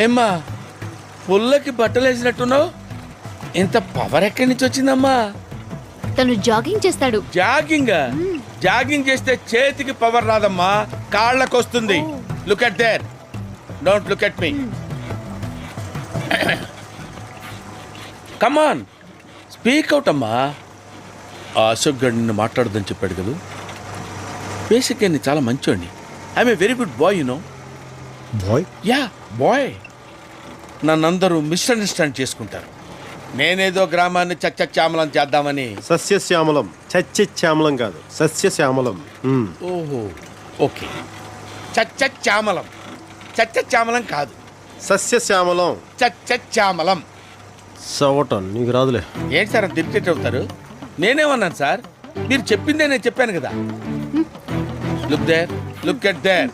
ఏమ్మా పుల్లకి బట్టలు వేసినట్టున్నావు? ఇంత పవర్ ఎక్కడి నుంచి వచ్చిందమ్మా? తను జాగింగ్ చేస్తాడు. జాగింగ్ చేస్తే చేతికి పవర్ రాదమ్మా, కాళ్ళకు వస్తుంది. Look at there, don't look at me. Come on, speak out అమ్మా. ఆ అశోక్ గడ్ నిన్ను మాట్లాడదని చెప్పాడు కదా. బేసిక్గా నేను చాలా మంచోండి. I'm a very good boy, you know. Boy? Yeah boy. నన్నందరూ మిస్అండర్స్టాండ్ చేసుకుంటారు. నేనేదో గ్రామాన్ని చచ్చశ్యామలం చేద్దామని. సస్యశ్యామలం, చచ్చామలం కాదు, సస్యశ్యామలం. ఓహో ఓకే, చచ్చశ్యామలం. చచ్చశ్యామలం కాదు, సస్యశ్యామలం. చచ్చశ్యామలం. సవటం నీకు రాదులే. ఏంటి సార్ అంత ఇరిటేట్ అవుతారు? నేనేమన్నాను సార్? మీరు చెప్పిందే నేను చెప్పాను కదా. Look there, look at there.